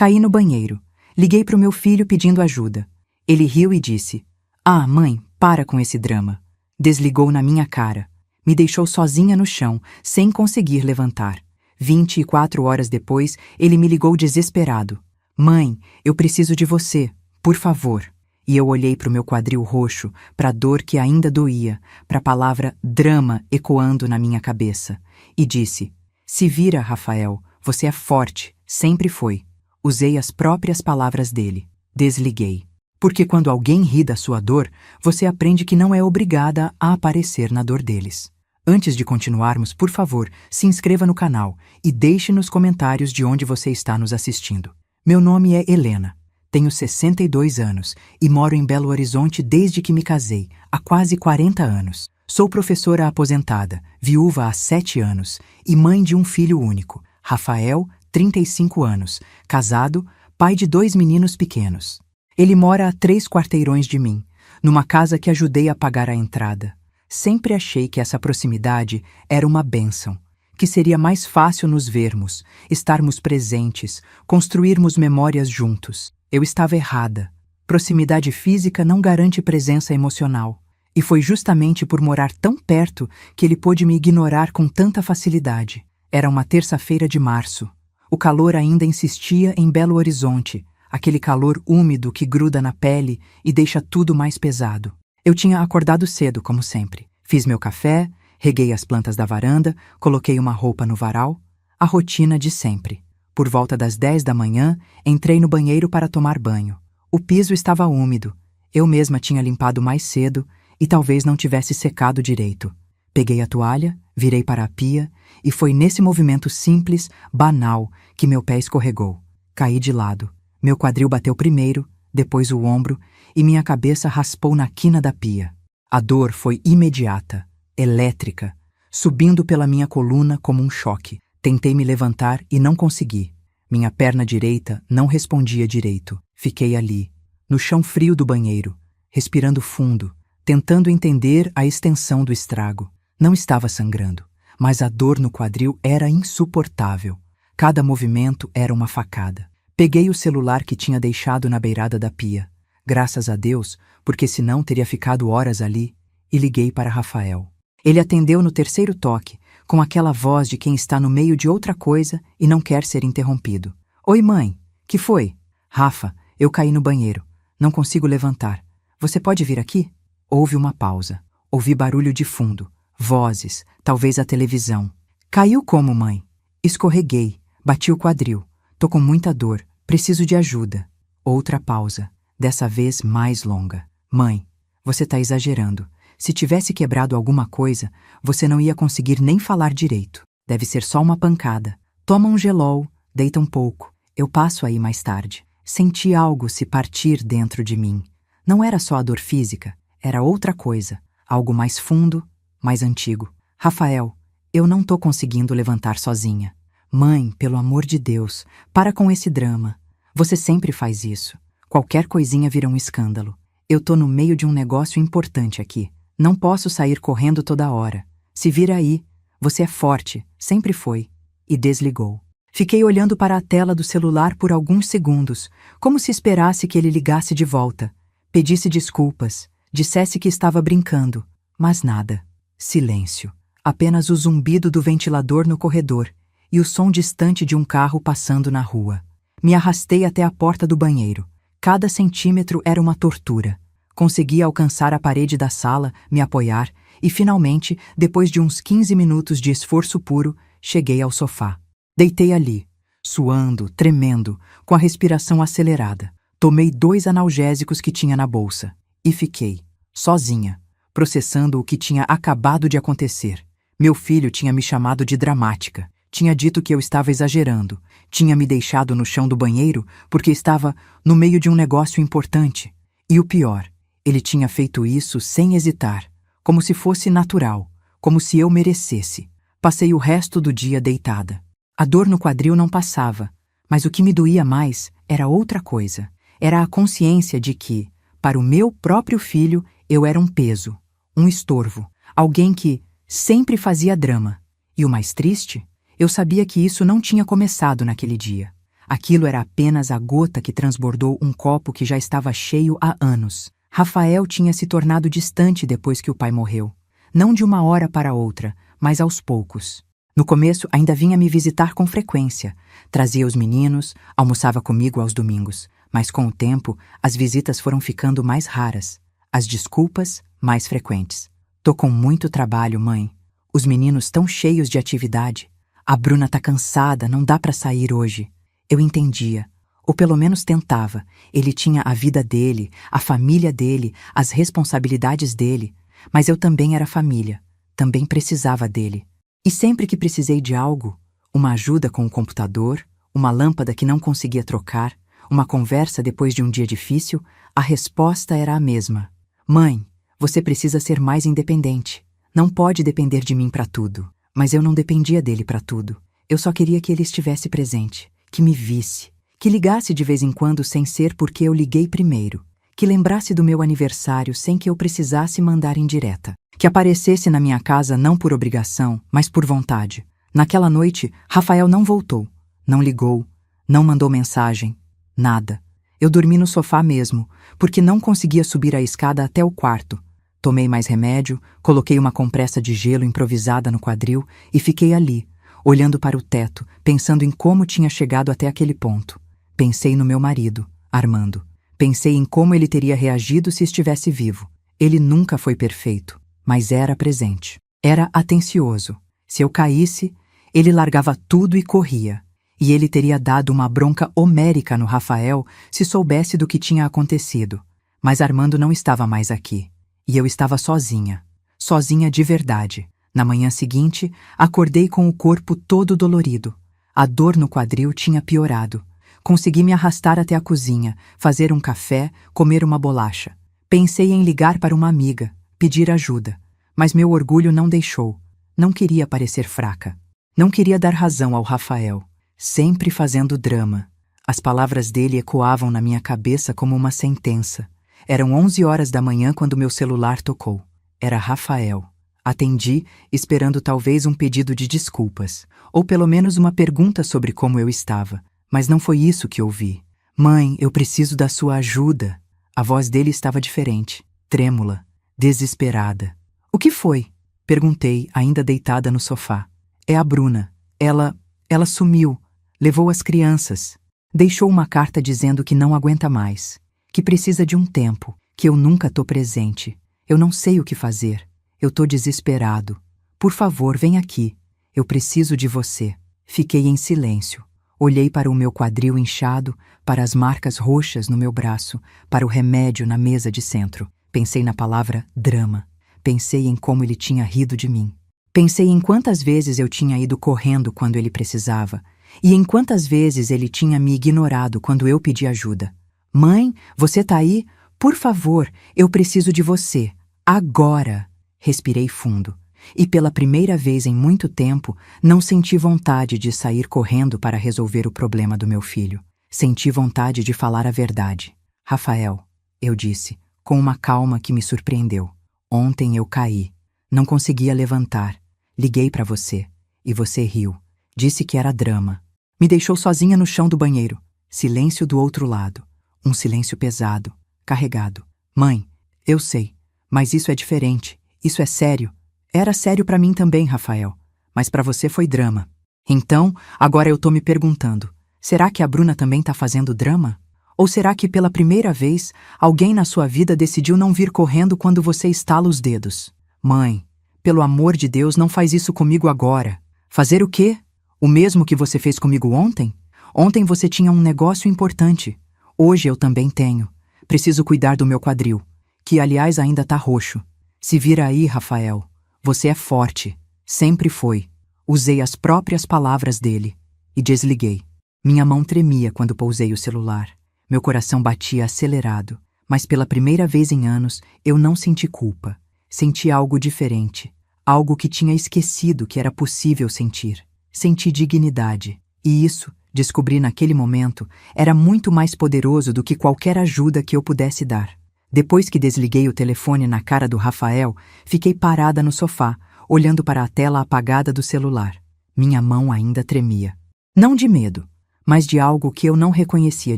Caí no banheiro. Liguei para o meu filho pedindo ajuda. Ele riu e disse: "Ah, mãe, para com esse drama." Desligou na minha cara. Me deixou sozinha no chão, sem conseguir levantar. 24 horas depois, ele me ligou desesperado. "Mãe, eu preciso de você, por favor." E eu olhei para o meu quadril roxo, para a dor que ainda doía, para a palavra drama ecoando na minha cabeça, e disse: "Se vira, Rafael, você é forte, sempre foi." Usei as próprias palavras dele. Desliguei. Porque quando alguém ri da sua dor, você aprende que não é obrigada a aparecer na dor deles. Antes de continuarmos, por favor, se inscreva no canal e deixe nos comentários de onde você está nos assistindo. Meu nome é Helena, tenho 62 anos e moro em Belo Horizonte desde que me casei, há quase 40 anos. Sou professora aposentada, viúva há 7 anos e mãe de um filho único, Rafael, 35 anos, casado, pai de 2 meninos pequenos. Ele mora a 3 quarteirões de mim, numa casa que ajudei a pagar a entrada. Sempre achei que essa proximidade era uma bênção, que seria mais fácil nos vermos, estarmos presentes, construirmos memórias juntos. Eu estava errada. Proximidade física não garante presença emocional. E foi justamente por morar tão perto que ele pôde me ignorar com tanta facilidade. Era uma terça-feira de março. O calor ainda insistia em Belo Horizonte, aquele calor úmido que gruda na pele e deixa tudo mais pesado. Eu tinha acordado cedo, como sempre. Fiz meu café, reguei as plantas da varanda, coloquei uma roupa no varal. A rotina de sempre. Por volta das 10 da manhã, entrei no banheiro para tomar banho. O piso estava úmido. Eu mesma tinha limpado mais cedo e talvez não tivesse secado direito. Peguei a toalha, virei para a pia e foi nesse movimento simples, banal, que meu pé escorregou. Caí de lado. Meu quadril bateu primeiro, depois o ombro e minha cabeça raspou na quina da pia. A dor foi imediata, elétrica, subindo pela minha coluna como um choque. Tentei me levantar e não consegui. Minha perna direita não respondia direito. Fiquei ali, no chão frio do banheiro, respirando fundo, tentando entender a extensão do estrago. Não estava sangrando, mas a dor no quadril era insuportável. Cada movimento era uma facada. Peguei o celular que tinha deixado na beirada da pia. Graças a Deus, porque senão teria ficado horas ali, e liguei para Rafael. Ele atendeu no terceiro toque, com aquela voz de quem está no meio de outra coisa e não quer ser interrompido. "Oi, mãe. Que foi?" "Rafa, eu caí no banheiro. Não consigo levantar. Você pode vir aqui?" Houve uma pausa. Ouvi barulho de fundo. Vozes, talvez a televisão. "Caiu como, mãe?" "Escorreguei. Bati o quadril. Tô com muita dor. Preciso de ajuda." Outra pausa. Dessa vez mais longa. "Mãe, você tá exagerando. Se tivesse quebrado alguma coisa, você não ia conseguir nem falar direito. Deve ser só uma pancada. Toma um Gelol, deita um pouco. Eu passo aí mais tarde." Senti algo se partir dentro de mim. Não era só a dor física, era outra coisa. Algo mais fundo, mais antigo. "Rafael, eu não tô conseguindo levantar sozinha." "Mãe, pelo amor de Deus, para com esse drama. Você sempre faz isso. Qualquer coisinha vira um escândalo. Eu tô no meio de um negócio importante aqui. Não posso sair correndo toda hora. Se vira aí. Você é forte, sempre foi." E desligou. Fiquei olhando para a tela do celular por alguns segundos, como se esperasse que ele ligasse de volta. Pedisse desculpas, dissesse que estava brincando, mas nada. Silêncio. Apenas o zumbido do ventilador no corredor e o som distante de um carro passando na rua. Me arrastei até a porta do banheiro. Cada centímetro era uma tortura. Consegui alcançar a parede da sala, me apoiar e, finalmente, depois de uns 15 minutos de esforço puro, cheguei ao sofá. Deitei ali, suando, tremendo, com a respiração acelerada. Tomei 2 analgésicos que tinha na bolsa e fiquei, sozinha, processando o que tinha acabado de acontecer. Meu filho tinha me chamado de dramática. Tinha dito que eu estava exagerando. Tinha me deixado no chão do banheiro porque estava no meio de um negócio importante. E o pior, ele tinha feito isso sem hesitar, como se fosse natural, como se eu merecesse. Passei o resto do dia deitada. A dor no quadril não passava, mas o que me doía mais era outra coisa. Era a consciência de que, para o meu próprio filho, eu era um peso, um estorvo, alguém que sempre fazia drama. E o mais triste, eu sabia que isso não tinha começado naquele dia. Aquilo era apenas a gota que transbordou um copo que já estava cheio há anos. Rafael tinha se tornado distante depois que o pai morreu. Não de uma hora para outra, mas aos poucos. No começo, ainda vinha me visitar com frequência. Trazia os meninos, almoçava comigo aos domingos. Mas com o tempo, as visitas foram ficando mais raras. As desculpas, mais frequentes. Tô com muito trabalho, mãe. Os meninos tão cheios de atividade. A Bruna tá cansada, não dá pra sair hoje. Eu entendia. Ou pelo menos tentava. Ele tinha a vida dele, a família dele, as responsabilidades dele. Mas eu também era família. Também precisava dele. E sempre que precisei de algo, uma ajuda com o computador, uma lâmpada que não conseguia trocar, uma conversa depois de um dia difícil, a resposta era a mesma. Mãe, você precisa ser mais independente. Não pode depender de mim para tudo. Mas eu não dependia dele para tudo. Eu só queria que ele estivesse presente, que me visse, que ligasse de vez em quando sem ser porque eu liguei primeiro, que lembrasse do meu aniversário sem que eu precisasse mandar indireta, que aparecesse na minha casa não por obrigação, mas por vontade. Naquela noite, Rafael não voltou, não ligou, não mandou mensagem, nada. Eu dormi no sofá mesmo, porque não conseguia subir a escada até o quarto. Tomei mais remédio, coloquei uma compressa de gelo improvisada no quadril e fiquei ali, olhando para o teto, pensando em como tinha chegado até aquele ponto. Pensei no meu marido, Armando. Pensei em como ele teria reagido se estivesse vivo. Ele nunca foi perfeito, mas era presente. Era atencioso. Se eu caísse, ele largava tudo e corria. E ele teria dado uma bronca homérica no Rafael se soubesse do que tinha acontecido. Mas Armando não estava mais aqui. E eu estava sozinha. Sozinha de verdade. Na manhã seguinte, acordei com o corpo todo dolorido. A dor no quadril tinha piorado. Consegui me arrastar até a cozinha, fazer um café, comer uma bolacha. Pensei em ligar para uma amiga, pedir ajuda. Mas meu orgulho não deixou. Não queria parecer fraca. Não queria dar razão ao Rafael. Sempre fazendo drama. As palavras dele ecoavam na minha cabeça como uma sentença. Eram 11 horas da manhã quando meu celular tocou. Era Rafael. Atendi, esperando talvez um pedido de desculpas, ou pelo menos uma pergunta sobre como eu estava. Mas não foi isso que ouvi. Mãe, eu preciso da sua ajuda. A voz dele estava diferente, trêmula, desesperada. O que foi? Perguntei, ainda deitada no sofá. É a Bruna. Ela sumiu. Levou as crianças. Deixou uma carta dizendo que não aguenta mais. Que precisa de um tempo, que eu nunca tô presente. Eu não sei o que fazer. Eu tô desesperado. Por favor, vem aqui. Eu preciso de você. Fiquei em silêncio. Olhei para o meu quadril inchado, para as marcas roxas no meu braço, para o remédio na mesa de centro. Pensei na palavra drama. Pensei em como ele tinha rido de mim. Pensei em quantas vezes eu tinha ido correndo quando ele precisava, e em quantas vezes ele tinha me ignorado quando eu pedi ajuda. Mãe, você tá aí? Por favor, eu preciso de você. Agora! Respirei fundo. E pela primeira vez em muito tempo, não senti vontade de sair correndo para resolver o problema do meu filho. Senti vontade de falar a verdade. Rafael, eu disse, com uma calma que me surpreendeu. Ontem eu caí. Não conseguia levantar. Liguei para você. E você riu. Disse que era drama. Me deixou sozinha no chão do banheiro. Silêncio do outro lado. Um silêncio pesado, carregado. Mãe, eu sei, mas isso é diferente. Isso é sério. Era sério para mim também, Rafael. Mas para você foi drama. Então, agora eu tô me perguntando, será que a Bruna também tá fazendo drama? Ou será que pela primeira vez, alguém na sua vida decidiu não vir correndo quando você estala os dedos? Mãe, pelo amor de Deus, não faz isso comigo agora. Fazer o quê? O mesmo que você fez comigo ontem? Ontem você tinha um negócio importante. Hoje eu também tenho. Preciso cuidar do meu quadril, que aliás ainda tá roxo. Se vira aí, Rafael. Você é forte. Sempre foi. Usei as próprias palavras dele. E desliguei. Minha mão tremia quando pousei o celular. Meu coração batia acelerado. Mas pela primeira vez em anos, eu não senti culpa. Senti algo diferente. Algo que tinha esquecido que era possível sentir. Senti dignidade. E isso, descobri naquele momento, era muito mais poderoso do que qualquer ajuda que eu pudesse dar. Depois que desliguei o telefone na cara do Rafael, fiquei parada no sofá, olhando para a tela apagada do celular. Minha mão ainda tremia. Não de medo, mas de algo que eu não reconhecia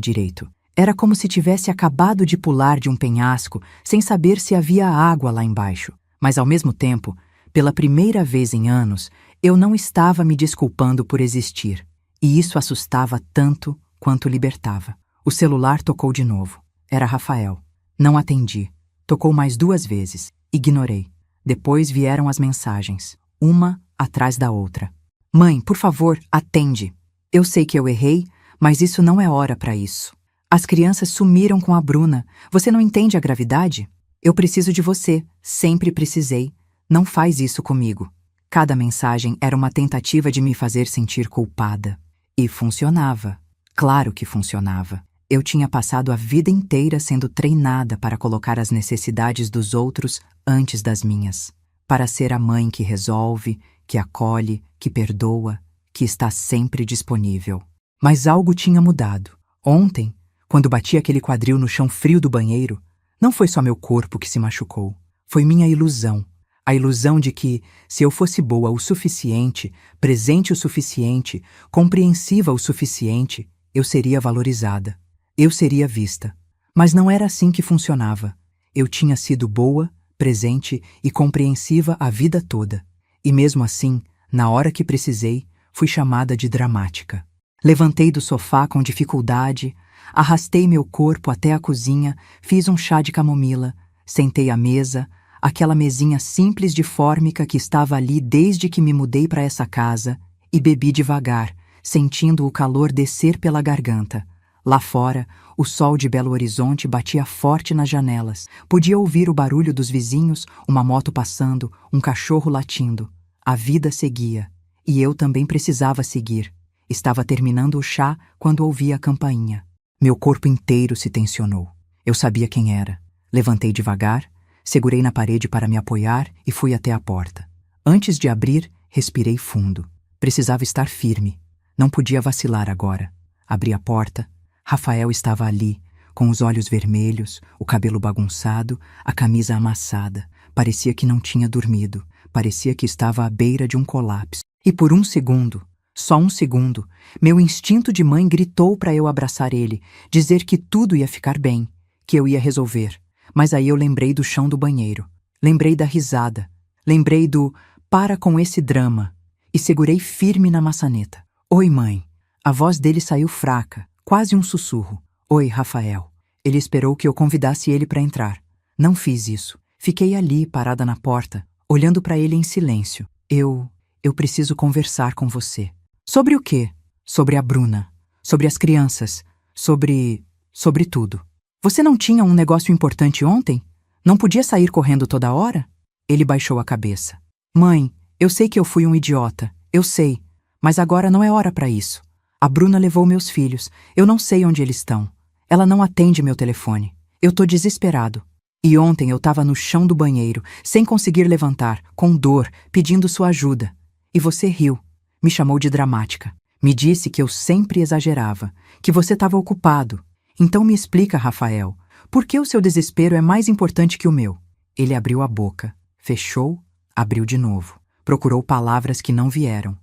direito. Era como se tivesse acabado de pular de um penhasco sem saber se havia água lá embaixo. Mas ao mesmo tempo, pela primeira vez em anos, eu não estava me desculpando por existir. E isso assustava tanto quanto libertava. O celular tocou de novo. Era Rafael. Não atendi. Tocou mais 2 vezes. Ignorei. Depois vieram as mensagens, uma atrás da outra. Mãe, por favor, atende. Eu sei que eu errei, mas isso não é hora para isso. As crianças sumiram com a Bruna. Você não entende a gravidade? Eu preciso de você. Sempre precisei. Não faz isso comigo. Cada mensagem era uma tentativa de me fazer sentir culpada. E funcionava. Claro que funcionava. Eu tinha passado a vida inteira sendo treinada para colocar as necessidades dos outros antes das minhas. Para ser a mãe que resolve, que acolhe, que perdoa, que está sempre disponível. Mas algo tinha mudado. Ontem, quando bati aquele quadril no chão frio do banheiro, não foi só meu corpo que se machucou. Foi minha ilusão. A ilusão de que, se eu fosse boa o suficiente, presente o suficiente, compreensiva o suficiente, eu seria valorizada. Eu seria vista. Mas não era assim que funcionava. Eu tinha sido boa, presente e compreensiva a vida toda. E mesmo assim, na hora que precisei, fui chamada de dramática. Levantei do sofá com dificuldade, arrastei meu corpo até a cozinha, fiz um chá de camomila, sentei à mesa, aquela mesinha simples de fórmica que estava ali desde que me mudei para essa casa, e bebi devagar, sentindo o calor descer pela garganta. Lá fora, o sol de Belo Horizonte batia forte nas janelas. Podia ouvir o barulho dos vizinhos, uma moto passando, um cachorro latindo. A vida seguia. E eu também precisava seguir. Estava terminando o chá quando ouvi a campainha. Meu corpo inteiro se tensionou. Eu sabia quem era. Levantei devagar, segurei na parede para me apoiar e fui até a porta. Antes de abrir, respirei fundo. Precisava estar firme. Não podia vacilar agora. Abri a porta. Rafael estava ali, com os olhos vermelhos, o cabelo bagunçado, a camisa amassada. Parecia que não tinha dormido. Parecia que estava à beira de um colapso. E por um segundo, só um segundo, meu instinto de mãe gritou para eu abraçar ele, dizer que tudo ia ficar bem, que eu ia resolver. Mas aí eu lembrei do chão do banheiro. Lembrei da risada. Lembrei do "para com esse drama" e segurei firme na maçaneta. "Oi, mãe." A voz dele saiu fraca, quase um sussurro. "Oi, Rafael." Ele esperou que eu convidasse ele para entrar. Não fiz isso. Fiquei ali, parada na porta, olhando para ele em silêncio. Eu preciso conversar com você." "Sobre o quê?" "Sobre a Bruna. Sobre as crianças. Sobre tudo." "Você não tinha um negócio importante ontem? Não podia sair correndo toda hora?" Ele baixou a cabeça. "Mãe, eu sei que eu fui um idiota. Eu sei. Mas agora não é hora para isso. A Bruna levou meus filhos. Eu não sei onde eles estão. Ela não atende meu telefone. Eu tô desesperado. E ontem eu tava no chão do banheiro, sem conseguir levantar, com dor, pedindo sua ajuda. E você riu. Me chamou de dramática. Me disse que eu sempre exagerava, que você estava ocupado. Então me explica, Rafael, por que o seu desespero é mais importante que o meu?" Ele abriu a boca, fechou, abriu de novo. Procurou palavras que não vieram.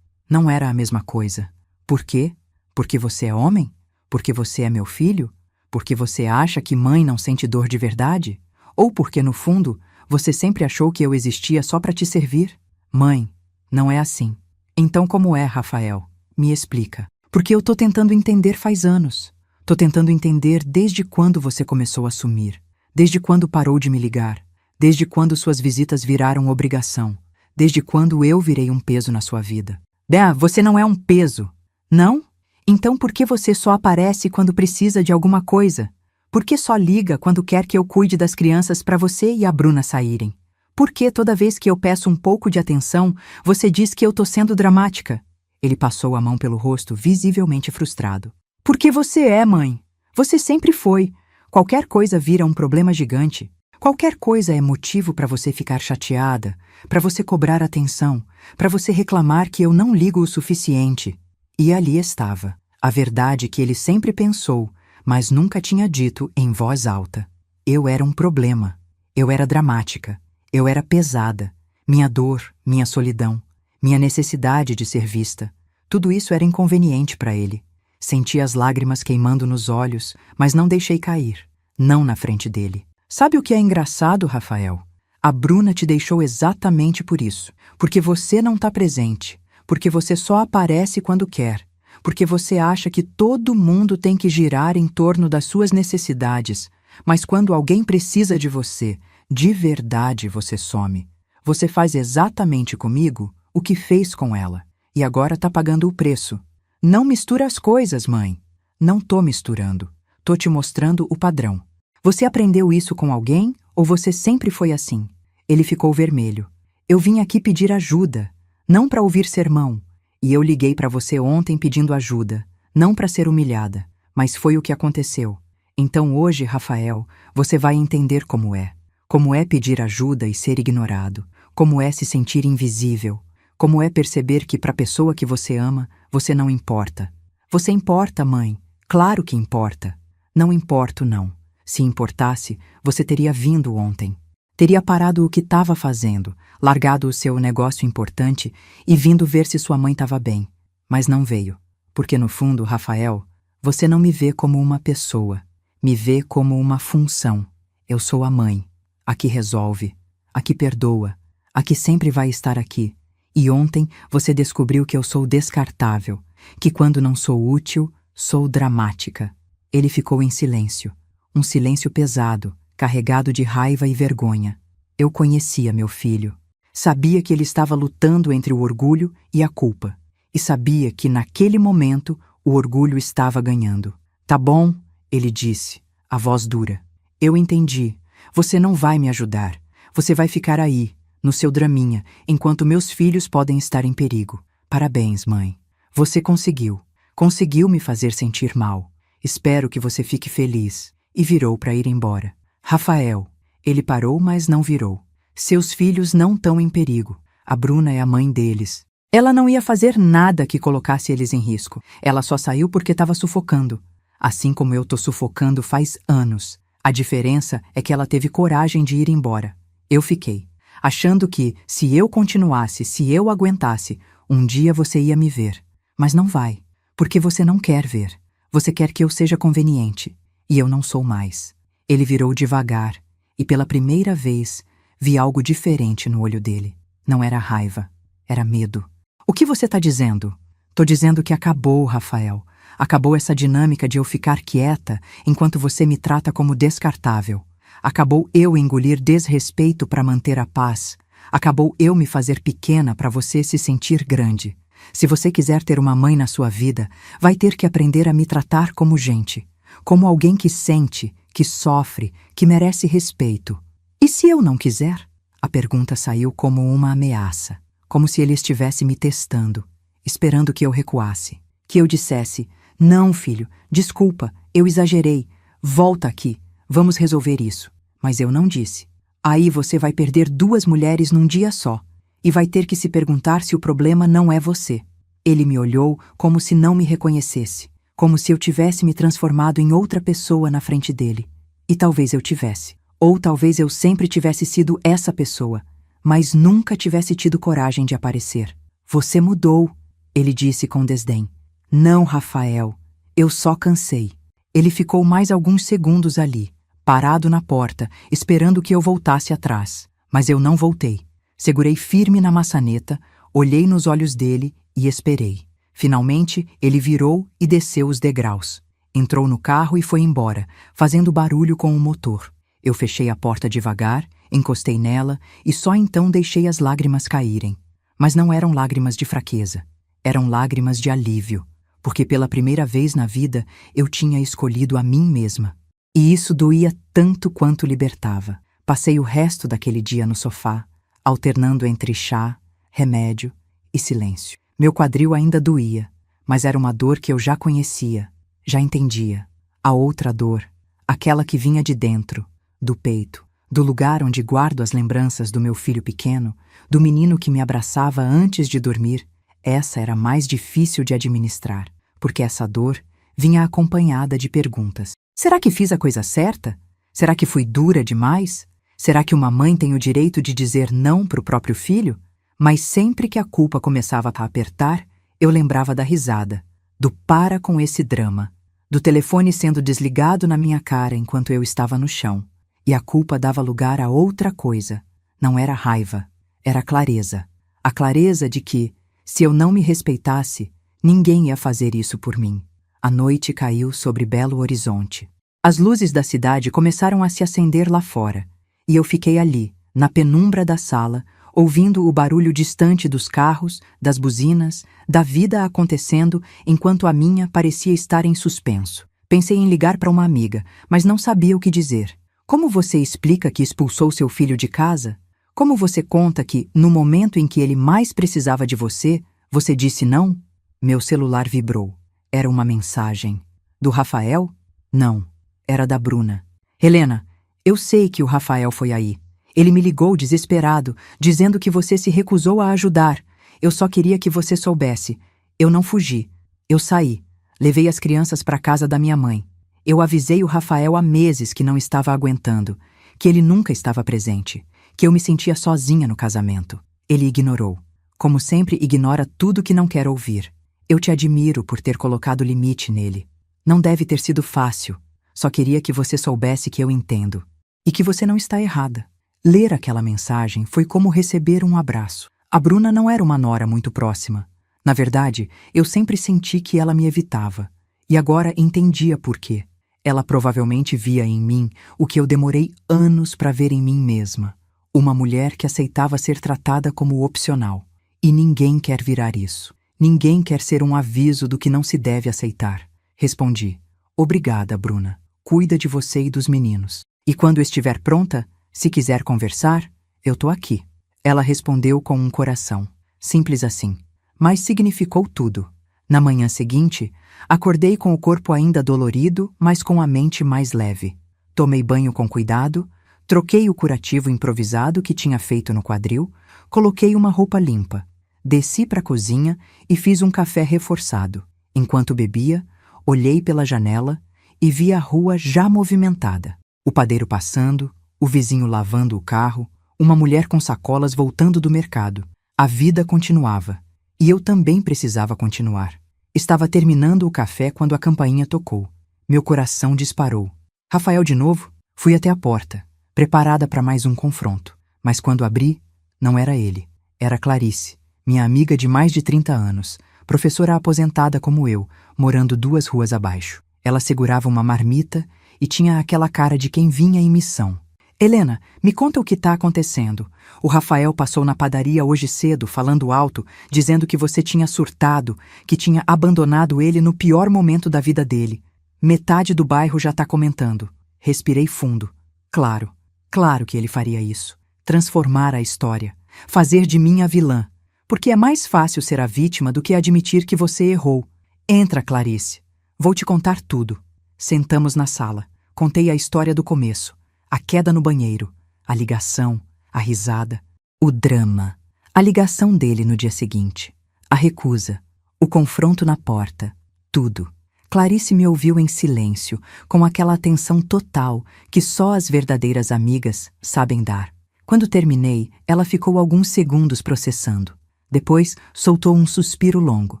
Não era a mesma coisa. "Por quê? Porque você é homem? Porque você é meu filho? Porque você acha que mãe não sente dor de verdade? Ou porque, no fundo, você sempre achou que eu existia só para te servir?" "Mãe, não é assim." "Então como é, Rafael? Me explica." "Porque eu tô tentando entender faz anos. Tô tentando entender desde quando você começou a sumir. Desde quando parou de me ligar. Desde quando suas visitas viraram obrigação. Desde quando eu virei um peso na sua vida." "Bea, você não é um peso." "Não? Então por que você só aparece quando precisa de alguma coisa? Por que só liga quando quer que eu cuide das crianças para você e a Bruna saírem? Por que toda vez que eu peço um pouco de atenção, você diz que eu tô sendo dramática?" Ele passou a mão pelo rosto, visivelmente frustrado. "Porque você é, mãe. Você sempre foi. Qualquer coisa vira um problema gigante. Qualquer coisa é motivo para você ficar chateada, para você cobrar atenção, para você reclamar que eu não ligo o suficiente." E ali estava, a verdade que ele sempre pensou, mas nunca tinha dito em voz alta. Eu era um problema. Eu era dramática. Eu era pesada. Minha dor, minha solidão, minha necessidade de ser vista. Tudo isso era inconveniente para ele. Senti as lágrimas queimando nos olhos, mas não deixei cair. Não na frente dele. Sabe o que é engraçado, Rafael? A Bruna te deixou exatamente por isso. Porque você não está presente. Porque você só aparece quando quer. Porque você acha que todo mundo tem que girar em torno das suas necessidades. Mas quando alguém precisa de você, de verdade você some. Você faz exatamente comigo o que fez com ela. E agora está pagando o preço. Não mistura as coisas, mãe. Não tô misturando. Tô te mostrando o padrão. Você aprendeu isso com alguém ou você sempre foi assim? Ele ficou vermelho. Eu vim aqui pedir ajuda, não para ouvir sermão. E eu liguei para você ontem pedindo ajuda, não para ser humilhada, mas foi o que aconteceu. Então hoje, Rafael, você vai entender como é. Como é pedir ajuda e ser ignorado. Como é se sentir invisível. Como é perceber que para a pessoa que você ama, você não importa. Você importa, mãe. Claro que importa. Não importo, não. Se importasse, você teria vindo ontem. Teria parado o que estava fazendo, largado o seu negócio importante e vindo ver se sua mãe estava bem. Mas não veio. Porque no fundo, Rafael, você não me vê como uma pessoa. Me vê como uma função. Eu sou a mãe. A que resolve. A que perdoa. A que sempre vai estar aqui. E ontem você descobriu que eu sou descartável, que quando não sou útil, sou dramática. Ele ficou em silêncio, um silêncio pesado, carregado de raiva e vergonha. Eu conhecia meu filho. Sabia que ele estava lutando entre o orgulho e a culpa. E sabia que naquele momento o orgulho estava ganhando. Tá bom, ele disse, a voz dura. Eu entendi. Você não vai me ajudar. Você vai ficar aí, no seu draminha, enquanto meus filhos podem estar em perigo. Parabéns, mãe. Você conseguiu. Conseguiu me fazer sentir mal. Espero que você fique feliz. E virou para ir embora. Rafael. Ele parou, mas não virou. Seus filhos não estão em perigo. A Bruna é a mãe deles. Ela não ia fazer nada que colocasse eles em risco. Ela só saiu porque estava sufocando. Assim como eu tô sufocando faz anos. A diferença é que ela teve coragem de ir embora. Eu fiquei. Achando que, se eu continuasse, se eu aguentasse, um dia você ia me ver. Mas não vai, porque você não quer ver. Você quer que eu seja conveniente. E eu não sou mais. Ele virou devagar, e pela primeira vez, vi algo diferente no olho dele. Não era raiva, era medo. O que você está dizendo? Tô dizendo que acabou, Rafael. Acabou essa dinâmica de eu ficar quieta enquanto você me trata como descartável. Acabou eu engolir desrespeito para manter a paz. Acabou eu me fazer pequena para você se sentir grande. Se você quiser ter uma mãe na sua vida, vai ter que aprender a me tratar como gente. Como alguém que sente, que sofre, que merece respeito. E se eu não quiser? A pergunta saiu como uma ameaça. Como se ele estivesse me testando, esperando que eu recuasse. Que eu dissesse, não, filho, desculpa, eu exagerei. Volta aqui. Vamos resolver isso. Mas eu não disse. Aí você vai perder 2 mulheres num dia só. E vai ter que se perguntar se o problema não é você. Ele me olhou como se não me reconhecesse. Como se eu tivesse me transformado em outra pessoa na frente dele. E talvez eu tivesse. Ou talvez eu sempre tivesse sido essa pessoa. Mas nunca tivesse tido coragem de aparecer. Você mudou, ele disse com desdém. Não, Rafael. Eu só cansei. Ele ficou mais alguns segundos ali, parado na porta, esperando que eu voltasse atrás. Mas eu não voltei. Segurei firme na maçaneta, olhei nos olhos dele e esperei. Finalmente, ele virou e desceu os degraus. Entrou no carro e foi embora, fazendo barulho com o motor. Eu fechei a porta devagar, encostei nela e só então deixei as lágrimas caírem. Mas não eram lágrimas de fraqueza. Eram lágrimas de alívio. Porque pela primeira vez na vida eu tinha escolhido a mim mesma. E isso doía tanto quanto libertava. Passei o resto daquele dia no sofá, alternando entre chá, remédio e silêncio. Meu quadril ainda doía, mas era uma dor que eu já conhecia, já entendia. A outra dor, aquela que vinha de dentro, do peito, do lugar onde guardo as lembranças do meu filho pequeno, do menino que me abraçava antes de dormir, essa era mais difícil de administrar. Porque essa dor vinha acompanhada de perguntas. Será que fiz a coisa certa? Será que fui dura demais? Será que uma mãe tem o direito de dizer não para o próprio filho? Mas sempre que a culpa começava a apertar, Eu lembrava da risada, do para com esse drama, do telefone sendo desligado na minha cara enquanto eu estava no chão. E a culpa dava lugar a outra coisa. Não era raiva, era clareza. A clareza de que, se eu não me respeitasse, ninguém ia fazer isso por mim. A noite caiu sobre Belo Horizonte. As luzes da cidade começaram a se acender lá fora, e eu fiquei ali, na penumbra da sala, ouvindo o barulho distante dos carros, das buzinas, da vida acontecendo enquanto a minha parecia estar em suspenso. Pensei em ligar para uma amiga, mas não sabia o que dizer. Como você explica que expulsou seu filho de casa? Como você conta que, no momento em que ele mais precisava de você, você disse não? Meu celular vibrou. Era uma mensagem. Do Rafael? Não. Era da Bruna. Helena, eu sei que o Rafael foi aí. Ele me ligou desesperado, dizendo que você se recusou a ajudar. Eu só queria que você soubesse. Eu não fugi. Eu saí. Levei as crianças para a casa da minha mãe. Eu avisei o Rafael há meses que não estava aguentando, que ele nunca estava presente, que eu me sentia sozinha no casamento. Ele ignorou. Como sempre, ignora tudo que não quer ouvir. Eu te admiro por ter colocado limite nele. Não deve ter sido fácil. Só queria que você soubesse que eu entendo. E que você não está errada. Ler aquela mensagem foi como receber um abraço. A Bruna não era uma nora muito próxima. Na verdade, eu sempre senti que ela me evitava. E agora entendia por quê. Ela provavelmente via em mim o que eu demorei anos para ver em mim mesma. Uma mulher que aceitava ser tratada como opcional. E ninguém quer virar isso. Ninguém quer ser um aviso do que não se deve aceitar. Respondi. Obrigada, Bruna. Cuida de você e dos meninos. E quando estiver pronta, se quiser conversar, eu tô aqui. Ela respondeu com um coração. Simples assim. Mas significou tudo. Na manhã seguinte, acordei com o corpo ainda dolorido, mas com a mente mais leve. Tomei banho com cuidado, troquei o curativo improvisado que tinha feito no quadril, coloquei uma roupa limpa, desci para a cozinha e fiz um café reforçado. Enquanto bebia, olhei pela janela e vi a rua já movimentada. O padeiro passando, o vizinho lavando o carro, uma mulher com sacolas voltando do mercado. A vida continuava. E eu também precisava continuar. Estava terminando o café quando a campainha tocou. Meu coração disparou. Rafael de novo? Fui até a porta, preparada para mais um confronto. Mas quando abri, não era ele. Era Clarice, minha amiga de mais de 30 anos, professora aposentada como eu, morando 2 ruas abaixo. Ela segurava uma marmita e tinha aquela cara de quem vinha em missão. Helena, me conta o que está acontecendo. O Rafael passou na padaria hoje cedo, falando alto, dizendo que você tinha surtado, que tinha abandonado ele no pior momento da vida dele. Metade do bairro já está comentando. Respirei fundo. Claro que ele faria isso. Transformar a história. Fazer de mim a vilã. Porque é mais fácil ser a vítima do que admitir que você errou. Entra, Clarice. Vou te contar tudo. Sentamos na sala. Contei a história do começo. A queda no banheiro. A ligação. A risada. O drama. A ligação dele no dia seguinte. A recusa. O confronto na porta. Tudo. Clarice me ouviu em silêncio, com aquela atenção total que só as verdadeiras amigas sabem dar. Quando terminei, ela ficou alguns segundos processando. Depois, soltou um suspiro longo.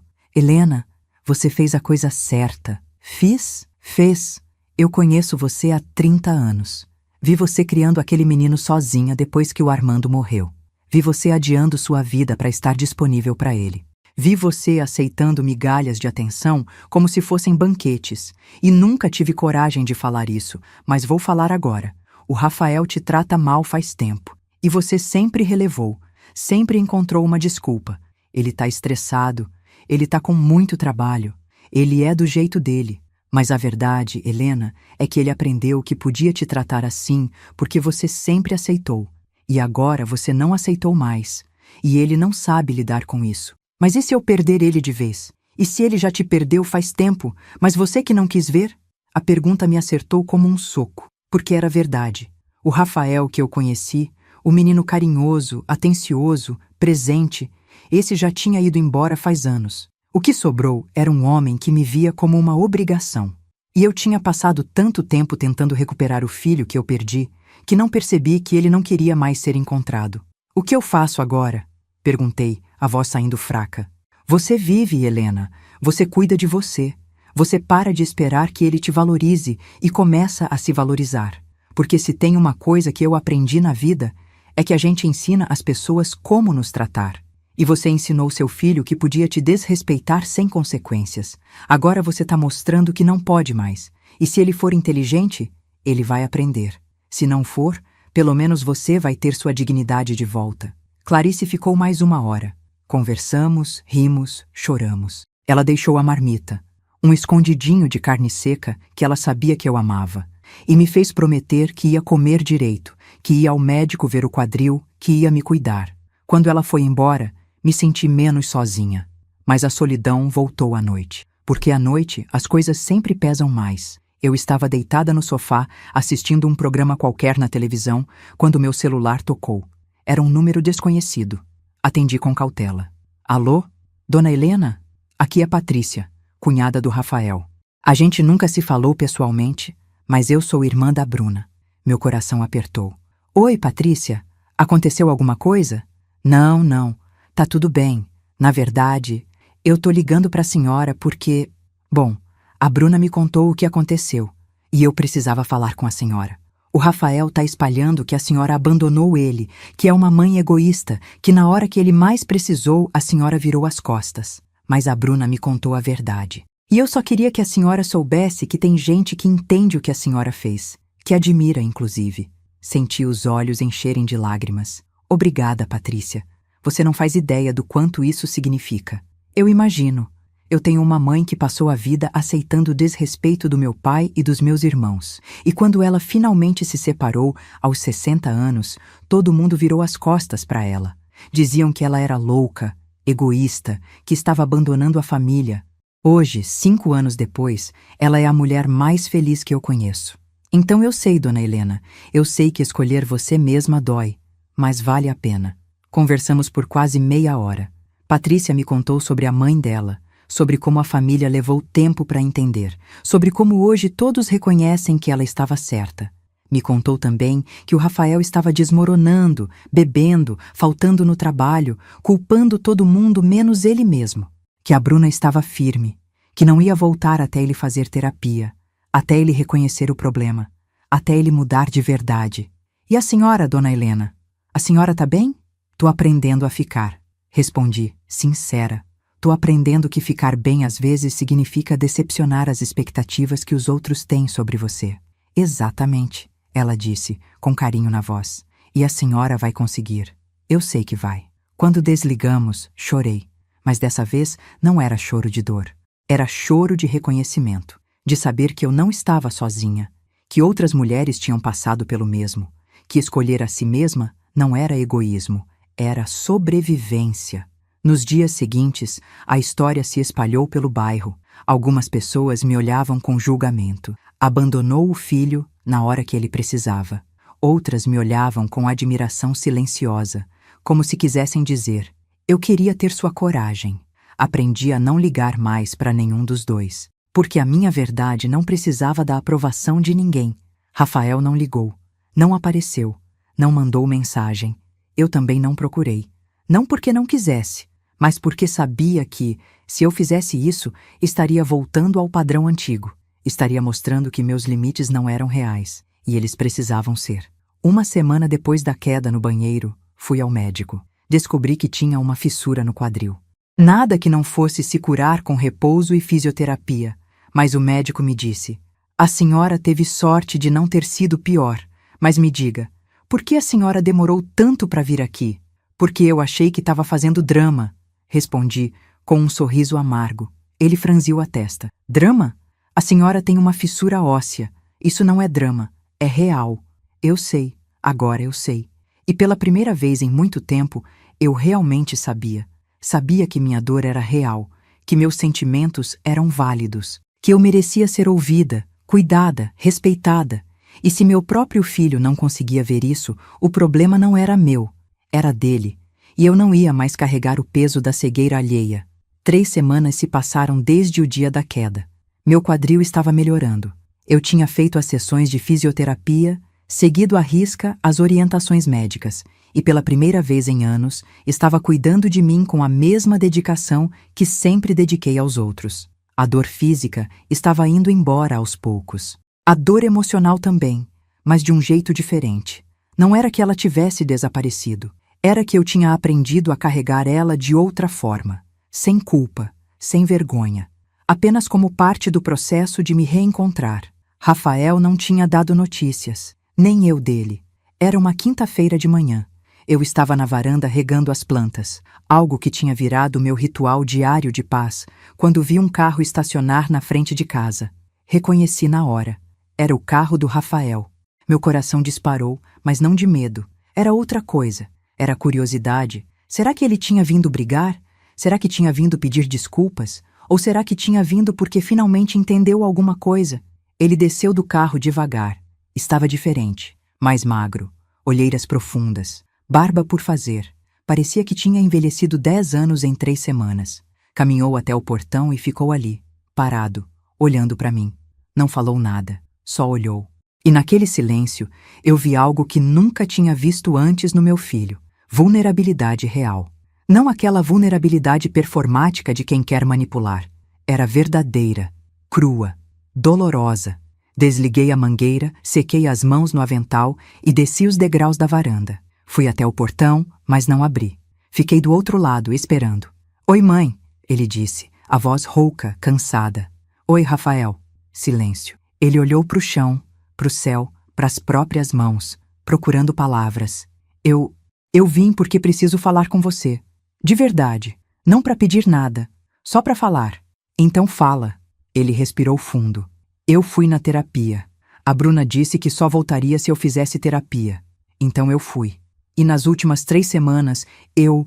Helena, você fez a coisa certa. Fiz? Fez. Eu conheço você há 30 anos. Vi você criando aquele menino sozinha depois que o Armando morreu. Vi você adiando sua vida para estar disponível para ele. Vi você aceitando migalhas de atenção como se fossem banquetes. E nunca tive coragem de falar isso, mas vou falar agora. O Rafael te trata mal faz tempo. E você sempre relevou, sempre encontrou uma desculpa. Ele tá estressado, ele tá com muito trabalho. Ele é do jeito dele. Mas a verdade, Helena, é que ele aprendeu que podia te tratar assim porque você sempre aceitou. E agora você não aceitou mais. E ele não sabe lidar com isso. Mas e se eu perder ele de vez? E se ele já te perdeu faz tempo, mas você que não quis ver? A pergunta me acertou como um soco, porque era verdade. O Rafael que eu conheci, o menino carinhoso, atencioso, presente, esse já tinha ido embora faz anos. O que sobrou era um homem que me via como uma obrigação. E eu tinha passado tanto tempo tentando recuperar o filho que eu perdi, que não percebi que ele não queria mais ser encontrado. O que eu faço agora? Perguntei, a voz saindo fraca. Você vive, Helena. Você cuida de você. Você para de esperar que ele te valorize e começa a se valorizar. Porque se tem uma coisa que eu aprendi na vida, é que a gente ensina as pessoas como nos tratar. E você ensinou seu filho que podia te desrespeitar sem consequências. Agora você está mostrando que não pode mais. E se ele for inteligente, ele vai aprender. Se não for, pelo menos você vai ter sua dignidade de volta. Clarice ficou mais 1 hora. Conversamos, rimos, choramos. Ela deixou a marmita, um escondidinho de carne seca que ela sabia que eu amava, e me fez prometer que ia comer direito, que ia ao médico ver o quadril, que ia me cuidar. Quando ela foi embora, me senti menos sozinha. Mas a solidão voltou à noite, porque à noite as coisas sempre pesam mais. Eu estava deitada no sofá, assistindo um programa qualquer na televisão, quando meu celular tocou. Era um número desconhecido. Atendi com cautela. Alô? Dona Helena? Aqui é Patrícia, cunhada do Rafael. A gente nunca se falou pessoalmente, mas eu sou irmã da Bruna. Meu coração apertou. Oi, Patrícia. Aconteceu alguma coisa? Não. Tá tudo bem. Na verdade, eu tô ligando pra senhora porque... Bom, a Bruna me contou o que aconteceu e eu precisava falar com a senhora. O Rafael tá espalhando que a senhora abandonou ele, que é uma mãe egoísta, que na hora que ele mais precisou, a senhora virou as costas. Mas a Bruna me contou a verdade. E eu só queria que a senhora soubesse que tem gente que entende o que a senhora fez, que admira, inclusive. Senti os olhos encherem de lágrimas. Obrigada, Patrícia. Você não faz ideia do quanto isso significa. Eu imagino. Eu tenho uma mãe que passou a vida aceitando o desrespeito do meu pai e dos meus irmãos. E quando ela finalmente se separou, aos 60 anos, todo mundo virou as costas para ela. Diziam que ela era louca, egoísta, que estava abandonando a família. Hoje, 5 anos depois, ela é a mulher mais feliz que eu conheço. Então eu sei, dona Helena, eu sei que escolher você mesma dói, mas vale a pena. Conversamos por quase meia hora. Patrícia me contou sobre a mãe dela, sobre como a família levou tempo para entender, sobre como hoje todos reconhecem que ela estava certa. Me contou também que o Rafael estava desmoronando, bebendo, faltando no trabalho, culpando todo mundo menos ele mesmo. Que a Bruna estava firme, que não ia voltar até ele fazer terapia, até ele reconhecer o problema, até ele mudar de verdade. E a senhora, dona Helena? A senhora tá bem? Tô aprendendo a ficar. Respondi, sincera. Tô aprendendo que ficar bem às vezes significa decepcionar as expectativas que os outros têm sobre você. Exatamente, ela disse, com carinho na voz. E a senhora vai conseguir. Eu sei que vai. Quando desligamos, chorei. Mas dessa vez não era choro de dor. Era choro de reconhecimento, de saber que eu não estava sozinha, que outras mulheres tinham passado pelo mesmo, que escolher a si mesma não era egoísmo, era sobrevivência. Nos dias seguintes, a história se espalhou pelo bairro. Algumas pessoas me olhavam com julgamento. Abandonou o filho na hora que ele precisava. Outras me olhavam com admiração silenciosa, como se quisessem dizer: eu queria ter sua coragem. Aprendi a não ligar mais para nenhum dos dois, porque a minha verdade não precisava da aprovação de ninguém. Rafael não ligou, não apareceu, não mandou mensagem. Eu também não procurei. Não porque não quisesse, mas porque sabia que, se eu fizesse isso, estaria voltando ao padrão antigo. Estaria mostrando que meus limites não eram reais, e eles precisavam ser. 1 semana depois da queda no banheiro, fui ao médico. Descobri que tinha uma fissura no quadril. Nada que não fosse se curar com repouso e fisioterapia, mas o médico me disse: a senhora teve sorte de não ter sido pior, mas me diga, por que a senhora demorou tanto para vir aqui? Porque eu achei que estava fazendo drama, respondi, com um sorriso amargo. Ele franziu a testa. Drama? A senhora tem uma fissura óssea. Isso não é drama, é real. Eu sei, agora eu sei. E pela primeira vez em muito tempo, eu realmente sabia. Sabia que minha dor era real, que meus sentimentos eram válidos, que eu merecia ser ouvida, cuidada, respeitada. E se meu próprio filho não conseguia ver isso, o problema não era meu, era dele. E eu não ia mais carregar o peso da cegueira alheia. 3 semanas se passaram desde o dia da queda. Meu quadril estava melhorando. Eu tinha feito as sessões de fisioterapia, seguido à risca as orientações médicas, e pela primeira vez em anos estava cuidando de mim com a mesma dedicação que sempre dediquei aos outros. A dor física estava indo embora aos poucos. A dor emocional também, mas de um jeito diferente. Não era que ela tivesse desaparecido, era que eu tinha aprendido a carregar ela de outra forma, sem culpa, sem vergonha, apenas como parte do processo de me reencontrar. Rafael não tinha dado notícias, nem eu dele. Era uma quinta-feira de manhã. Eu estava na varanda regando as plantas, algo que tinha virado meu ritual diário de paz, quando vi um carro estacionar na frente de casa. Reconheci na hora. Era o carro do Rafael. Meu coração disparou, mas não de medo. Era outra coisa. Era curiosidade. Será que ele tinha vindo brigar? Será que tinha vindo pedir desculpas? Ou será que tinha vindo porque finalmente entendeu alguma coisa? Ele desceu do carro devagar. Estava diferente, mais magro, olheiras profundas, barba por fazer. Parecia que tinha envelhecido 10 anos em 3 semanas. Caminhou até o portão e ficou ali, parado, olhando para mim. Não falou nada, só olhou. E naquele silêncio, eu vi algo que nunca tinha visto antes no meu filho. Vulnerabilidade real. Não aquela vulnerabilidade performática de quem quer manipular. Era verdadeira, crua, dolorosa. Desliguei a mangueira, sequei as mãos no avental e desci os degraus da varanda. Fui até o portão, mas não abri. Fiquei do outro lado, esperando. "Oi, mãe", ele disse, a voz rouca, cansada. "Oi, Rafael." Silêncio. Ele olhou para o chão, para o céu, para as próprias mãos, procurando palavras. Eu vim porque preciso falar com você. De verdade. Não para pedir nada. Só para falar." "Então fala." Ele respirou fundo. "Eu fui na terapia. A Bruna disse que só voltaria se eu fizesse terapia. Então eu fui. E nas últimas 3 semanas, eu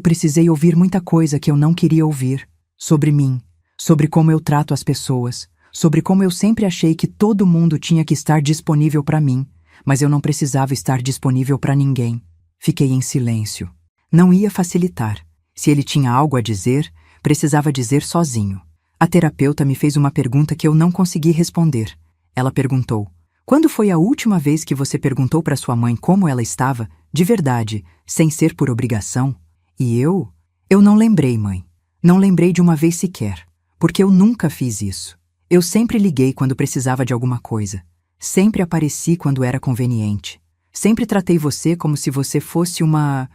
precisei ouvir muita coisa que eu não queria ouvir. Sobre mim, sobre como eu trato as pessoas, sobre como eu sempre achei que todo mundo tinha que estar disponível para mim, mas eu não precisava estar disponível para ninguém." Fiquei em silêncio. Não ia facilitar. Se ele tinha algo a dizer, precisava dizer sozinho. A terapeuta me fez uma pergunta que eu não consegui responder. Ela perguntou: "Quando foi a última vez que você perguntou para sua mãe como ela estava, de verdade, sem ser por obrigação?" E eu não lembrei, mãe. Não lembrei de uma vez sequer, porque eu nunca fiz isso. Eu sempre liguei quando precisava de alguma coisa. Sempre apareci quando era conveniente. Sempre tratei você como se você fosse uma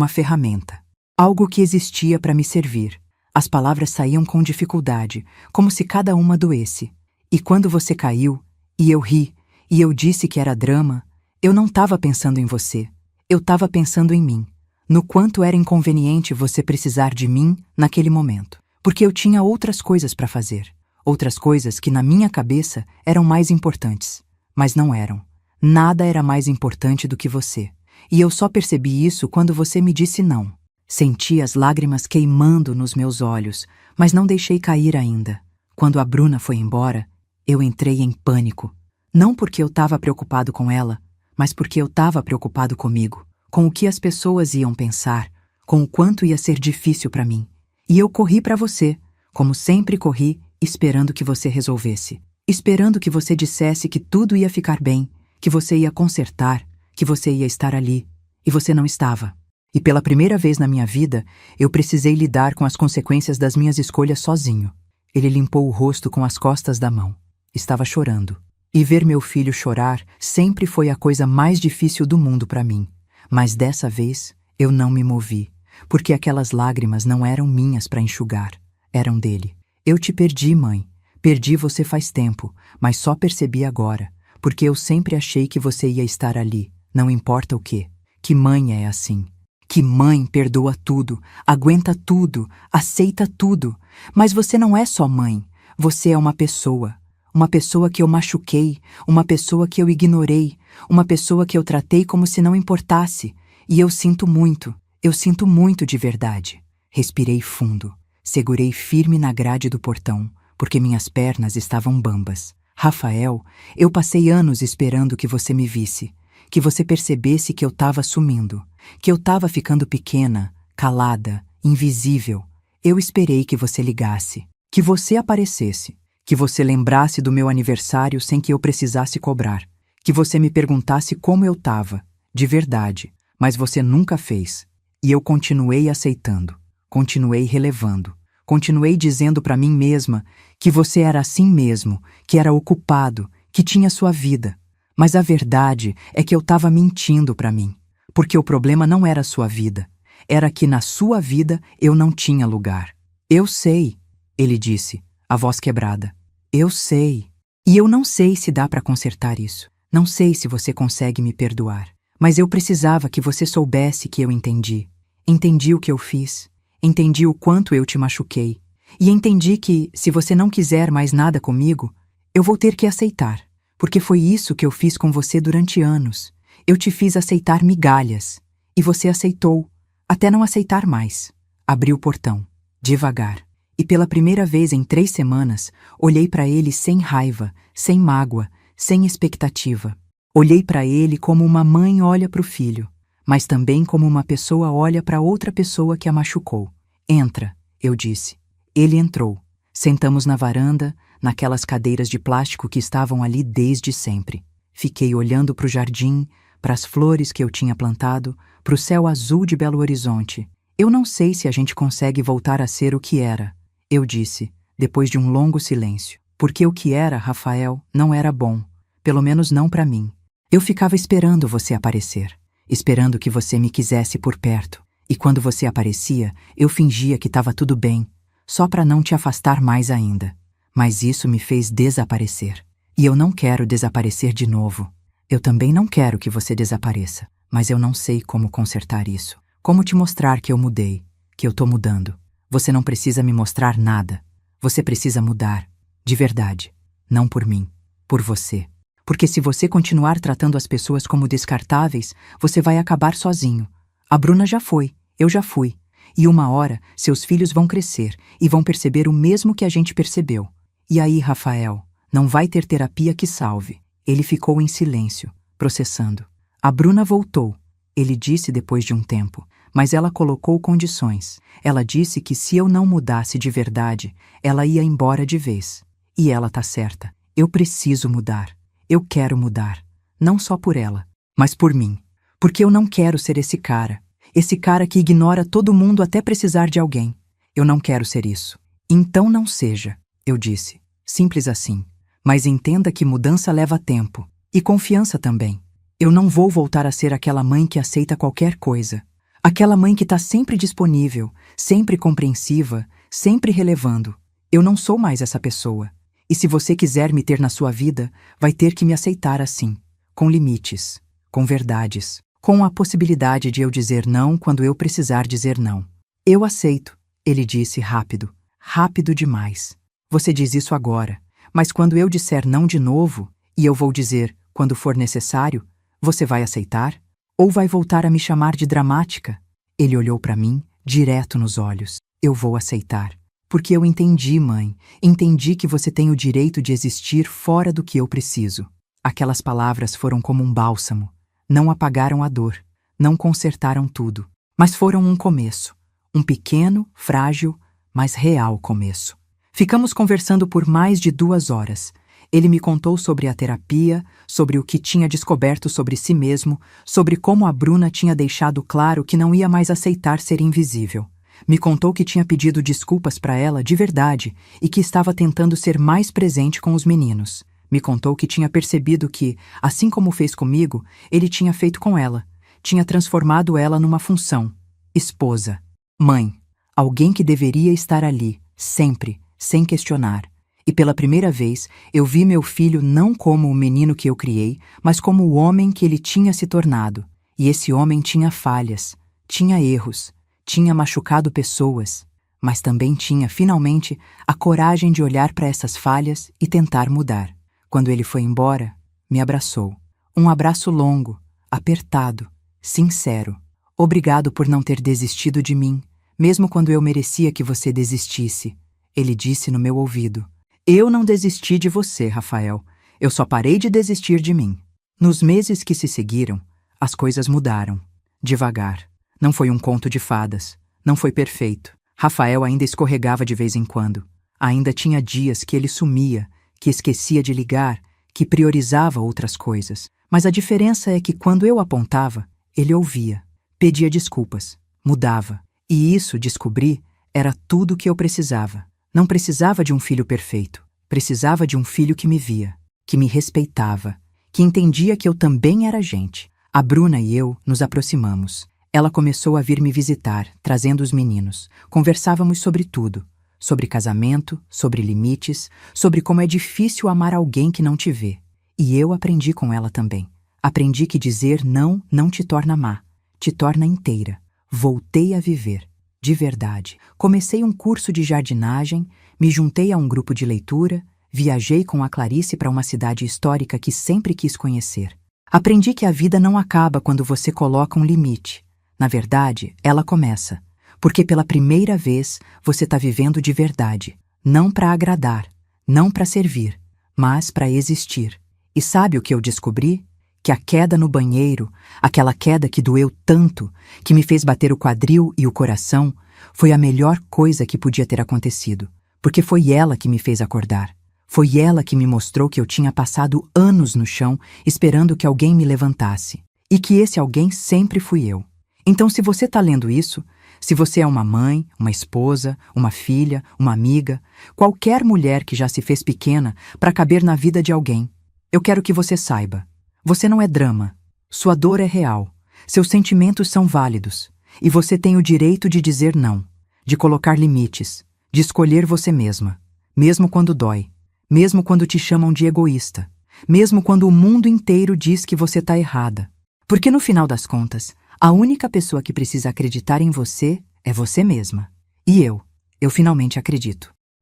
ferramenta. Algo que existia para me servir. As palavras saíam com dificuldade, como se cada uma doesse. E quando você caiu, e eu ri, e eu disse que era drama, eu não estava pensando em você. Eu estava pensando em mim. No quanto era inconveniente você precisar de mim naquele momento. Porque eu tinha outras coisas para fazer. Outras coisas que na minha cabeça eram mais importantes. Mas não eram. Nada era mais importante do que você. E eu só percebi isso quando você me disse não. Senti as lágrimas queimando nos meus olhos, mas não deixei cair ainda. Quando a Bruna foi embora, eu entrei em pânico. Não porque eu estava preocupado com ela, mas porque eu estava preocupado comigo, com o que as pessoas iam pensar, com o quanto ia ser difícil para mim. E eu corri para você, como sempre corri, esperando que você resolvesse. Esperando que você dissesse que tudo ia ficar bem, que você ia consertar, que você ia estar ali. E você não estava. E pela primeira vez na minha vida, eu precisei lidar com as consequências das minhas escolhas sozinho. Ele limpou o rosto com as costas da mão. Estava chorando. E ver meu filho chorar sempre foi a coisa mais difícil do mundo para mim. Mas dessa vez, eu não me movi, porque aquelas lágrimas não eram minhas para enxugar. Eram dele. "Eu te perdi, mãe. Perdi você faz tempo, mas só percebi agora, porque eu sempre achei que você ia estar ali, não importa o quê. Que mãe é assim? Que mãe perdoa tudo, aguenta tudo, aceita tudo. Mas você não é só mãe, você é uma pessoa. Uma pessoa que eu machuquei, uma pessoa que eu ignorei, uma pessoa que eu tratei como se não importasse. E eu sinto muito de verdade." Respirei fundo, segurei firme na grade do portão, porque minhas pernas estavam bambas. "Rafael, eu passei anos esperando que você me visse, que você percebesse que eu estava sumindo, que eu estava ficando pequena, calada, invisível. Eu esperei que você ligasse, que você aparecesse, que você lembrasse do meu aniversário sem que eu precisasse cobrar, que você me perguntasse como eu estava, de verdade, Mas você nunca fez. E eu continuei aceitando, continuei relevando, continuei dizendo para mim mesma que você era assim mesmo, que era ocupado, que tinha sua vida. Mas a verdade é que eu estava mentindo para mim, porque o problema não era a sua vida, era que na sua vida eu não tinha lugar. Eu sei, ele disse, a voz quebrada. Eu sei. E eu não sei se dá para consertar isso. Não sei se você consegue me perdoar. Mas eu precisava que você soubesse que eu entendi. Entendi o que eu fiz. Entendi o quanto eu te machuquei. E entendi que, se você não quiser mais nada comigo, eu vou ter que aceitar. Porque foi isso que eu fiz com você durante anos. Eu te fiz aceitar migalhas. E você aceitou, até não aceitar mais. Abri o portão, devagar. E pela primeira vez em 3 semanas, olhei para ele sem raiva, sem mágoa, sem expectativa. Olhei para ele como uma mãe olha para o filho, mas também como uma pessoa olha para outra pessoa que a machucou. Entra, eu disse. Ele entrou. Sentamos na varanda, naquelas cadeiras de plástico que estavam ali desde sempre. Fiquei olhando para o jardim, para as flores que eu tinha plantado, para o céu azul de Belo Horizonte. Eu não sei se a gente consegue voltar a ser o que era, eu disse, depois de um longo silêncio. Porque o que era, Rafael, não era bom. Pelo menos não para mim. Eu ficava esperando você aparecer, esperando que você me quisesse por perto. E quando você aparecia, eu fingia que estava tudo bem, só para não te afastar mais ainda. Mas isso me fez desaparecer. E eu não quero desaparecer de novo. Eu também não quero que você desapareça, mas eu não sei como consertar isso. Como te mostrar que eu mudei, que eu tô mudando. Você não precisa me mostrar nada. Você precisa mudar, de verdade. Não por mim, por você. Porque se você continuar tratando as pessoas como descartáveis, você vai acabar sozinho. A Bruna já foi, eu já fui. E uma hora, seus filhos vão crescer e vão perceber o mesmo que a gente percebeu. E aí, Rafael, não vai ter terapia que salve. Ele ficou em silêncio, processando. A Bruna voltou, ele disse depois de um tempo, mas ela colocou condições. Ela disse que se eu não mudasse de verdade, ela ia embora de vez. E ela tá certa. Eu preciso mudar. Eu quero mudar. Não só por ela, mas por mim. Porque eu não quero ser esse cara que ignora todo mundo até precisar de alguém. Eu não quero ser isso. Então não seja, eu disse. Simples assim. Mas entenda que mudança leva tempo. E confiança também. Eu não vou voltar a ser aquela mãe que aceita qualquer coisa. Aquela mãe que está sempre disponível, sempre compreensiva, sempre relevando. Eu não sou mais essa pessoa. E se você quiser me ter na sua vida, vai ter que me aceitar assim, com limites, com verdades, com a possibilidade de eu dizer não quando eu precisar dizer não. Eu aceito, ele disse rápido, rápido demais. Você diz isso agora, mas quando eu disser não de novo, e eu vou dizer quando for necessário, você vai aceitar? Ou vai voltar a me chamar de dramática? Ele olhou para mim, direto nos olhos. Eu vou aceitar. Porque eu entendi, mãe. Entendi que você tem o direito de existir fora do que eu preciso. Aquelas palavras foram como um bálsamo. Não apagaram a dor. Não consertaram tudo. Mas foram um começo. Um pequeno, frágil, mas real começo. Ficamos conversando por mais de 2 horas. Ele me contou sobre a terapia, sobre o que tinha descoberto sobre si mesmo, sobre como a Bruna tinha deixado claro que não ia mais aceitar ser invisível. Me contou que tinha pedido desculpas para ela de verdade e que estava tentando ser mais presente com os meninos. Me contou que tinha percebido que, assim como fez comigo, ele tinha feito com ela. Tinha transformado ela numa função. Esposa. Mãe. Alguém que deveria estar ali, sempre, sem questionar. E pela primeira vez, eu vi meu filho não como o menino que eu criei, mas como o homem que ele tinha se tornado. E esse homem tinha falhas, tinha erros, tinha machucado pessoas, mas também tinha, finalmente, a coragem de olhar para essas falhas e tentar mudar. Quando ele foi embora, me abraçou. Um abraço longo, apertado, sincero. Obrigado por não ter desistido de mim, mesmo quando eu merecia que você desistisse. Ele disse no meu ouvido. Eu não desisti de você, Rafael. Eu só parei de desistir de mim. Nos meses que se seguiram, as coisas mudaram. Devagar. Não foi um conto de fadas. Não foi perfeito. Rafael ainda escorregava de vez em quando. Ainda tinha dias que ele sumia, que esquecia de ligar, que priorizava outras coisas. Mas a diferença é que quando eu apontava, ele ouvia. Pedia desculpas, mudava. E isso, descobri, era tudo o que eu precisava. Não precisava de um filho perfeito. Precisava de um filho que me via, que me respeitava, que entendia que eu também era gente. A Bruna e eu nos aproximamos. Ela começou a vir me visitar, trazendo os meninos. Conversávamos sobre tudo. Sobre casamento, sobre limites, sobre como é difícil amar alguém que não te vê. E eu aprendi com ela também. Aprendi que dizer não não te torna má, te torna inteira. Voltei a viver, de verdade. Comecei um curso de jardinagem, me juntei a um grupo de leitura, viajei com a Clarice para uma cidade histórica que sempre quis conhecer. Aprendi que a vida não acaba quando você coloca um limite. Na verdade, ela começa. Porque pela primeira vez você está vivendo de verdade. Não para agradar, não para servir, mas para existir. E sabe o que eu descobri? Que a queda no banheiro, aquela queda que doeu tanto, que me fez bater o quadril e o coração, foi a melhor coisa que podia ter acontecido. Porque foi ela que me fez acordar. Foi ela que me mostrou que eu tinha passado anos no chão esperando que alguém me levantasse. E que esse alguém sempre fui eu. Então, se você está lendo isso, se você é uma mãe, uma esposa, uma filha, uma amiga, qualquer mulher que já se fez pequena para caber na vida de alguém, eu quero que você saiba. Você não é drama. Sua dor é real. Seus sentimentos são válidos. E você tem o direito de dizer não, de colocar limites, de escolher você mesma, mesmo quando dói, mesmo quando te chamam de egoísta, mesmo quando o mundo inteiro diz que você está errada. Porque no final das contas, a única pessoa que precisa acreditar em você é você mesma. E eu finalmente acredito.